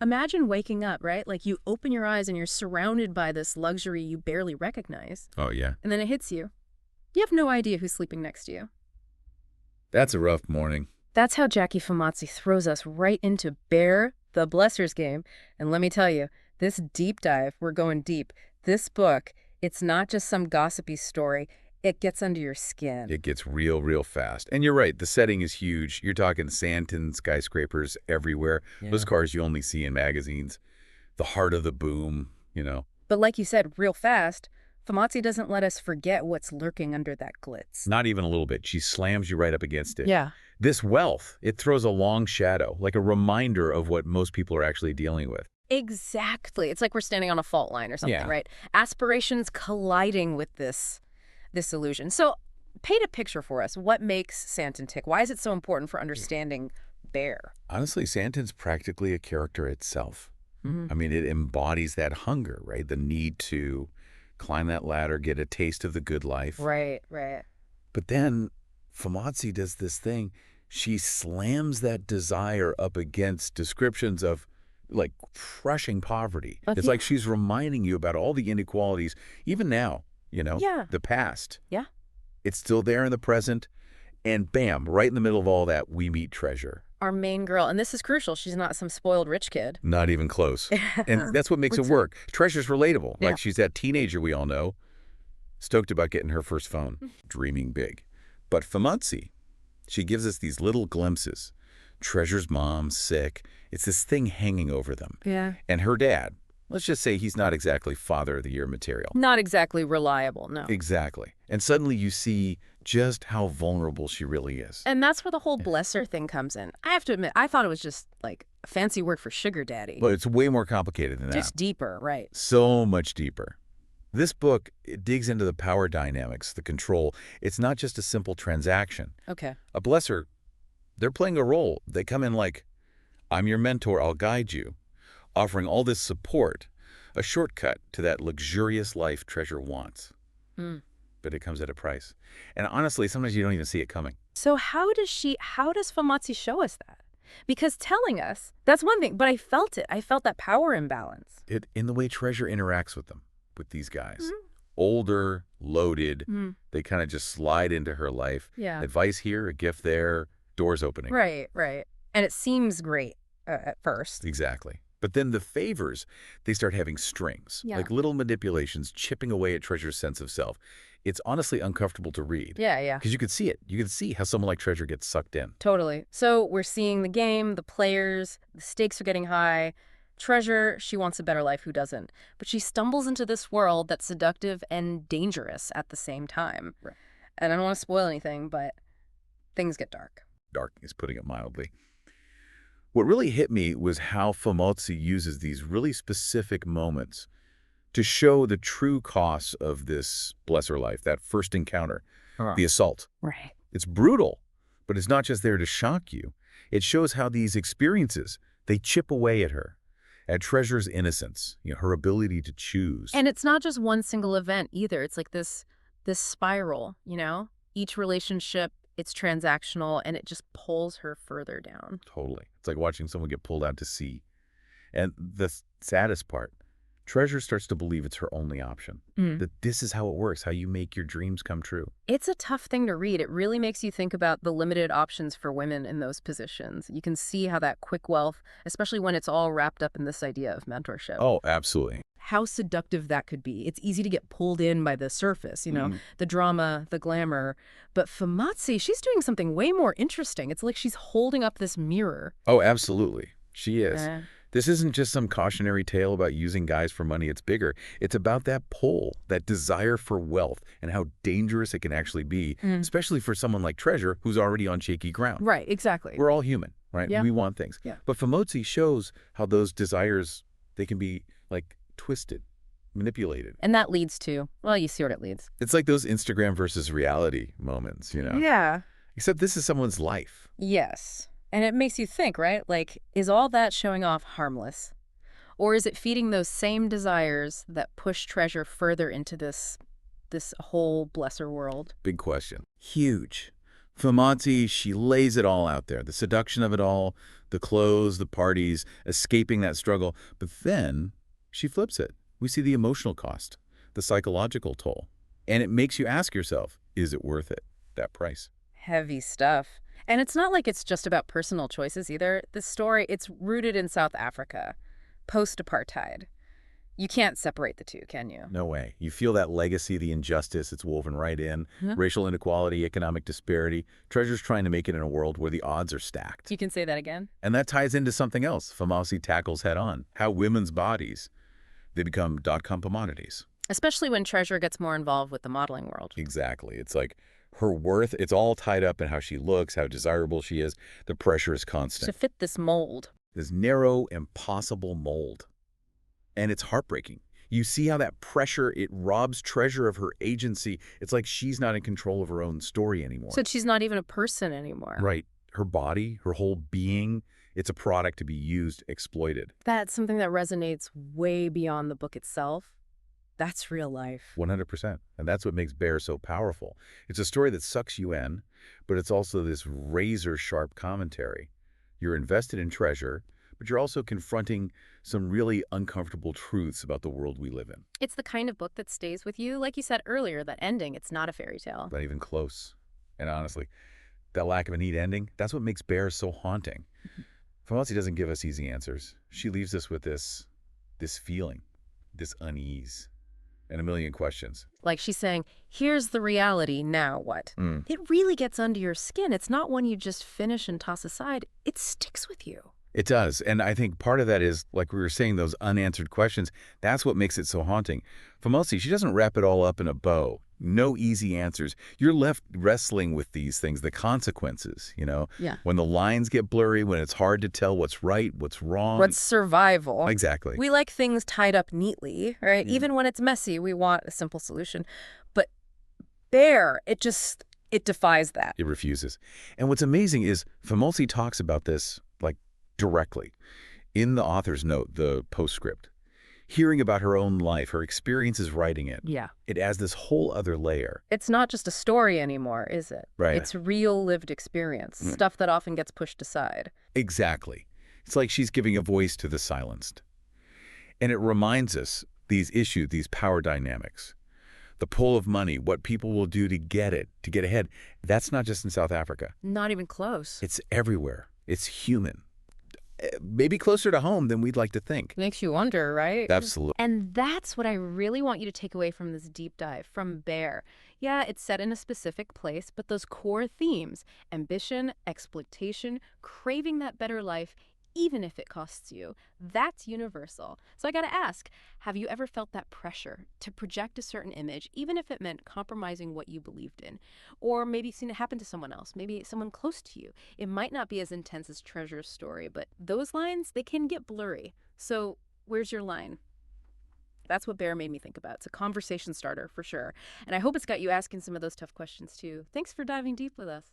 Imagine waking up, right? Like you open your eyes and you're surrounded by this luxury you barely recognize. Oh, yeah. And then it hits you. You have no idea who's sleeping next to you. That's a rough morning. That's how Jackie Phamotse throws us right into Bear, the Blesser's Game. And let me tell you, this deep dive, we're going deep. This book, it's not just some gossipy story. It gets under your skin. It gets real, real fast. And you're right, the setting is huge. You're talking Santon skyscrapers everywhere. Yeah. Those cars you only see in magazines. The heart of the boom, you know. But like you said, real fast, Phamotse doesn't let us forget what's lurking under that glitz. Not even a little bit. She slams you right up against it. Yeah. This wealth, it throws a long shadow, like a reminder of what most people are actually dealing with. Exactly. It's like we're standing on a fault line or something, Yeah. right? Aspirations colliding with this illusion. So paint a picture for us. What makes Santon tick? Why is it so important for understanding Bear? Honestly, Santon's practically a character itself. Mm-hmm. I mean, it embodies that hunger, right? The need to climb that ladder, get a taste of the good life. Right, right. But then Phamotse does this thing. She slams that desire up against descriptions of, like, crushing poverty. Okay. It's like she's reminding you about all the inequalities, even now, you know, Yeah. the past. Yeah. It's still there in the present. And bam, right in the middle of all that, we meet Treasure. Our main girl, and this is crucial, she's not some spoiled rich kid. Not even close. And that's what makes it work. Treasure's relatable. Yeah. Like, she's that teenager we all know, stoked about getting her first phone, dreaming big. But Phamotse, she gives us these little glimpses. Treasure's mom's sick. It's this thing hanging over them. Yeah. And her dad, let's just say he's not exactly Father of the Year material. Not exactly reliable, no. Exactly. And suddenly you see just how vulnerable she really is. And that's where the whole blesser thing comes in. I have to admit, I thought it was just like a fancy word for sugar daddy. But it's way more complicated than that. Just deeper, right? So much deeper. This book, it digs into the power dynamics, the control. It's not just a simple transaction. Okay. A blesser, they're playing a role. They come in like, I'm your mentor, I'll guide you, offering all this support, a shortcut to that luxurious life Treasure wants. Mm. But it comes at a price. And honestly, sometimes you don't even see it coming. So how does Phamotse show us that? Because telling us, that's one thing, but I felt it. I felt that power imbalance. In the way Treasure interacts with them, with these guys. Mm-hmm. Older, loaded, they kind of just slide into her life. Yeah. Advice here, a gift there, doors opening. Right, right. And it seems great at first. Exactly. But then the favors, they start having strings, Yeah. like little manipulations chipping away at Treasure's sense of self. It's honestly uncomfortable to read. Yeah, yeah. Because you could see it. You could see how someone like Treasure gets sucked in. Totally. So we're seeing the game, the players, the stakes are getting high. Treasure, she wants a better life, who doesn't? But she stumbles into this world that's seductive and dangerous at the same time. Right. And I don't want to spoil anything, but things get dark. Dark is putting it mildly. What really hit me was how Phamotse uses these really specific moments to show the true costs of this blesser life, that first encounter, the assault. Right. It's brutal, but it's not just there to shock you. It shows how these experiences, they chip away at her, at Treasure's innocence, her ability to choose. And it's not just one single event either. It's like this spiral, Each relationship, it's transactional, and it just pulls her further down. Totally. It's like watching someone get pulled out to sea. And the saddest part, Treasure starts to believe it's her only option. That this is how it works, how you make your dreams come true. It's a tough thing to read. It really makes you think about the limited options for women in those positions. You can see how that quick wealth, especially when it's all wrapped up in this idea of mentorship. Oh, absolutely. How seductive that could be. It's easy to get pulled in by the surface, the drama, the glamour. But Phamotse, she's doing something way more interesting. It's like she's holding up this mirror. Oh, absolutely. She is. This isn't just some cautionary tale about using guys for money. It's bigger. It's about that pull, that desire for wealth, and how dangerous it can actually be, especially for someone like Treasure, who's already on shaky ground. Right, exactly. We're all human, right? Yeah. We want things. Yeah. But Phamotse shows how those desires, they can be, like, twisted, manipulated. And that leads to, well, you see what it leads. It's like those Instagram versus reality moments, Yeah. Except this is someone's life. Yes. And it makes you think, right? Like, is all that showing off harmless? Or is it feeding those same desires that push Treasure further into this whole blesser world? Big question. Huge. Phamotse, she lays it all out there. The seduction of it all, The clothes, the parties, escaping that struggle. But then she flips it. We see the emotional cost, the psychological toll. And it makes you ask yourself, is it worth it, that price? Heavy stuff. And it's not like it's just about personal choices either. This story, it's rooted in South Africa, post-apartheid. You can't separate the two, can you? No way. You feel that legacy, the injustice, it's woven right in. Racial inequality, economic disparity. Treasure's trying to make it in a world where the odds are stacked. You can say that again? And that ties into something else Phamotse tackles head on. How women's bodies, they become dot-com commodities. Especially when Treasure gets more involved with the modeling world. Exactly. It's like her worth, it's all tied up in how she looks, how desirable she is. The pressure is constant. To fit this mold. This narrow, impossible mold. And it's heartbreaking. You see how that pressure, it robs Treasure of her agency. It's like she's not in control of her own story anymore. So she's not even a person anymore. Right. Her body, her whole being, it's a product to be used, exploited. That's something that resonates way beyond the book itself. That's real life. 100%. And that's what makes Bear so powerful. It's a story that sucks you in, but it's also this razor-sharp commentary. You're invested in Treasure, but you're also confronting some really uncomfortable truths about the world we live in. It's the kind of book that stays with you. Like you said earlier, that ending, it's not a fairy tale. Not even close. And honestly, that lack of a neat ending, that's what makes Bear so haunting. Phamotse doesn't give us easy answers. She leaves us with this feeling, this unease, and a million questions. Like she's saying, here's the reality, now what? It really gets under your skin. It's not one you just finish and toss aside. It sticks with you. It does. And I think part of that is, like we were saying, those unanswered questions. That's what makes it so haunting. Phamotse, she doesn't wrap it all up in a bow. No easy answers. You're left wrestling with these things, the consequences, you know? Yeah. When the lines get blurry, when it's hard to tell what's right, what's wrong. What's survival. Exactly. We like things tied up neatly, right? Even when it's messy, we want a simple solution. But Bear, it defies that. It refuses. And what's amazing is Phamotse talks about this, like, directly. In the author's note, the postscript, hearing about her own life, her experiences writing it, Yeah. it adds this whole other layer. It's not just a story anymore, is it? Right. It's real lived experience, stuff that often gets pushed aside. Exactly. It's like she's giving a voice to the silenced. And it reminds us these issues, these power dynamics. The pull of money, what people will do to get it, to get ahead. That's not just in South Africa. Not even close. It's everywhere. It's human. Maybe closer to home than we'd like to think. Makes you wonder, right? Absolutely. And that's what I really want you to take away from this deep dive, from Bear. Yeah, it's set in a specific place, but those core themes, ambition, exploitation, craving that better life, even if it costs you, that's universal. So I gotta ask, have you ever felt that pressure to project a certain image, even if it meant compromising what you believed in? Or maybe seen it happen to someone else, maybe someone close to you. It might not be as intense as Treasure's story, but those lines, they can get blurry. So where's your line? That's what Bear made me think about. It's a conversation starter, for sure. And I hope it's got you asking some of those tough questions, too. Thanks for diving deep with us.